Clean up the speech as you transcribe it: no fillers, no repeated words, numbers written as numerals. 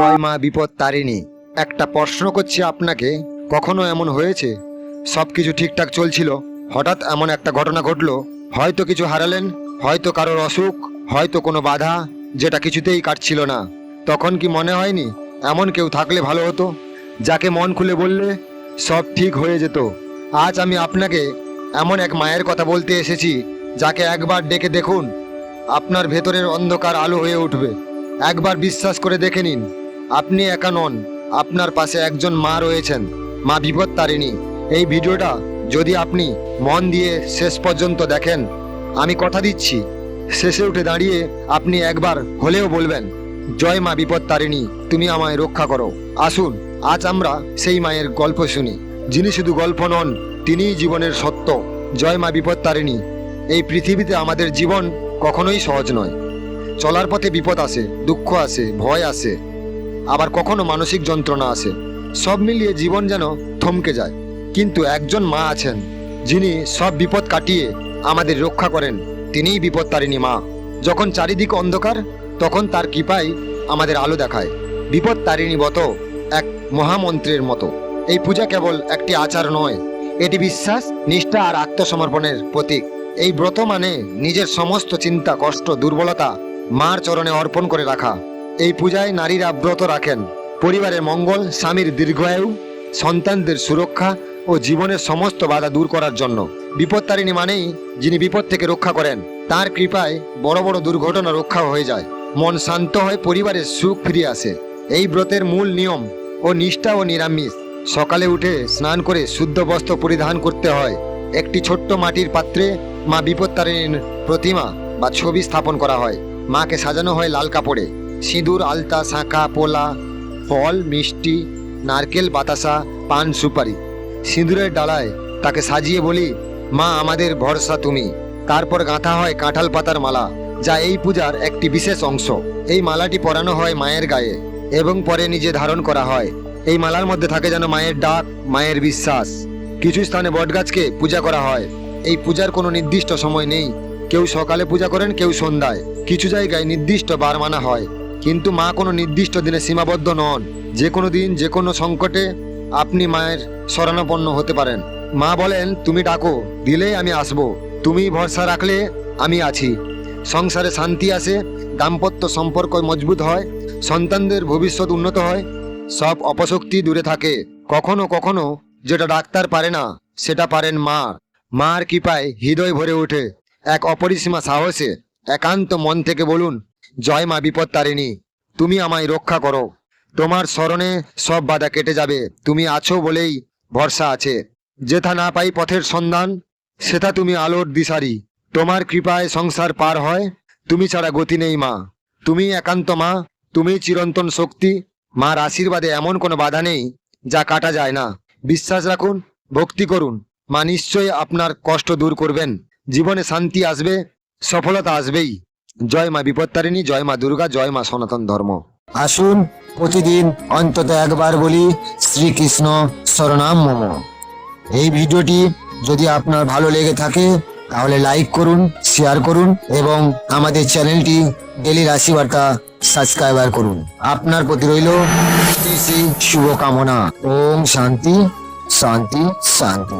জয় মা বিপদ তারিণী। একটা প্রশ্ন করছি আপনাকে, কখনো এমন হয়েছে সব কিছু ঠিকঠাক চলছিল, হঠাৎ এমন একটা ঘটনা ঘটলো, হয়তো কিছু হারালেন, হয়তো কারোর অসুখ, হয়তো কোনো বাধা যেটা কিছুতেই কাটছিল না, তখন কি মনে হয়নি এমন কেউ থাকলে ভালো হতো, যাকে মন খুলে বললে সব ঠিক হয়ে যেত? আজ আমি আপনাকে এমন এক মায়ের কথা বলতে এসেছি, যাকে একবার ডেকে দেখুন, আপনার ভেতরের অন্ধকার আলো হয়ে উঠবে। একবার বিশ্বাস করে দেখে নিন, আপনি একা নন, আপনার পাশে একজন মা রয়েছেন, মা বিপদ তারিণী। এই ভিডিওটা যদি আপনি মন দিয়ে শেষ পর্যন্ত দেখেন, আমি কথা দিচ্ছি শেষে উঠে দাঁড়িয়ে আপনি একবার হলেও বলবেন, জয় মা বিপদ তারিণী, তুমি আমায় রক্ষা করো। আসুন আজ আমরা সেই মায়ের গল্প শুনি, যিনি শুধু গল্প নন, তিনিই জীবনের সত্য। জয় মা বিপদ তারিণী। এই পৃথিবীতে আমাদের জীবন কখনোই সহজ নয়। চলার পথে বিপদ আসে, দুঃখ আসে, ভয় আসে, আবার কখনো মানসিক যন্ত্রণা আসে। সব মিলিয়ে জীবন যেন থমকে যায়। কিন্তু একজন মা আছেন, যিনি সব বিপদ কাটিয়ে আমাদের রক্ষা করেন, তিনিই বিপদ তারিণী মা। যখন চারিদিক অন্ধকার, তখন তার কৃপায় আমাদের আলো দেখায়। বিপদ তারিণী ব্রত এক মহামন্ত্রের মতো। এই পূজা কেবল একটি আচার নয়, এটি বিশ্বাস, নিষ্ঠা আর আত্মসমর্পণের প্রতীক। এই ব্রত মানে নিজের সমস্ত চিন্তা, কষ্ট, দুর্বলতা মার চরণে অর্পণ করে রাখা। এই পূজায় নারীরা ব্রত রাখেন পরিবারের মঙ্গল, স্বামীর দীর্ঘায়ু, সন্তানদের সুরক্ষা ও জীবনের সমস্ত বাধা দূর করার জন্য। বিপদ তারিণী মানেই যিনি বিপদ থেকে রক্ষা করেন। তার কৃপায় বড় বড় দুর্ঘটনা রক্ষা হয়ে যায়, মন শান্ত হয়, পরিবারের সুখ ফিরে আসে। এই ব্রতের মূল নিয়ম ও নিষ্ঠা ও নিরামিষ। সকালে উঠে স্নান করে শুদ্ধ বস্ত্র পরিধান করতে হয়। একটি ছোট্ট মাটির পাত্রে মা বিপদ তারিণীর প্রতিমা বা ছবি স্থাপন করা হয়। মাকে সাজানো হয় লাল কাপড়ে, সিঁদুর, আলতা, শাঁখা, পোলা, ফল, মিষ্টি, নারকেল, বাতাসা, পান, সুপারি। সিঁদুরের ডালায় তাকে সাজিয়ে বলি, মা আমাদের ভরসা তুমি। তারপর গাঁথা হয় কাঁঠাল পাতার মালা, যা এই পূজার একটি বিশেষ অংশ। এই মালাটি পরানো হয় মায়ের গায়ে এবং পরে নিজে ধারণ করা হয়। এই মালার মধ্যে থাকে যেন মায়ের ডাক, মায়ের বিশ্বাস। কিছু স্থানে বটগাছকে পূজা করা হয়। এই পূজার কোনো নির্দিষ্ট সময় নেই, কেউ সকালে পূজা করেন, কেউ সন্ধ্যায়। কিছু জায়গায় নির্দিষ্ট বার মানা হয়, কিন্তু মা কোনো নির্দিষ্ট দিনে সীমাবদ্ধ নন। যে কোনো দিন, যে কোনো সংকটে আপনি মায়ের শরণাপন্ন হতে পারেন। মা বলেন, তুমি ডাকো, দিলেই আমি আসব। তুমি ভরসা রাখলে আমি আছি। সংসারে শান্তি আসে, দাম্পত্য সম্পর্ক মজবুত হয়, সন্তানদের ভবিষ্যৎ উন্নত হয়, সব অপশক্তি দূরে থাকে। কখনো কখনো যেটা ডাক্তার পারে না, সেটা পারেন মা। মার কৃপায় হৃদয় ভরে ওঠে এক অপরিসীমা সাহসে। একান্ত মন থেকে বলুন, জয় মা বিপদ তারিণী, তুমি আমায় রক্ষা করো। তোমার স্মরণে সব বাধা কেটে যাবে, তুমি আছো বলেই ভরসা আছে। যেথা না পাই পথের সন্ধান, সেথা তুমি আলোর দিশারি। তোমার কৃপায় সংসার পার হয়, তুমি ছাড়া গতি নেই মা। তুমি একান্ত মা, তুমি চিরন্তন শক্তি। মার আশীর্বাদে এমন কোনো বাধা নেই যা কাটা যায় না। বিশ্বাস রাখুন, ভক্তি করুন, মা নিশ্চয়ই আপনার কষ্ট দূর করবেন। জীবনে শান্তি আসবে, সফলতা আসবেই। জয় মা বিপদ তারিণী, জয় মা দুর্গা, জয় মা সনাতন ধর্ম। আসুন প্রতিদিন অন্তত একবার বলি, শ্রীকৃষ্ণ শরণাম মম। এই ভিডিওটি যদি আপনার ভালো লেগে থাকে তাহলে লাইক করুন, শেয়ার করুন এবং আমাদের চ্যানেলটি ডেলি রাশিবার্তা সাবস্ক্রাইবার করুন। আপনার প্রতি রইল শুভকামনা। ওম শান্তি শান্তি শান্তি।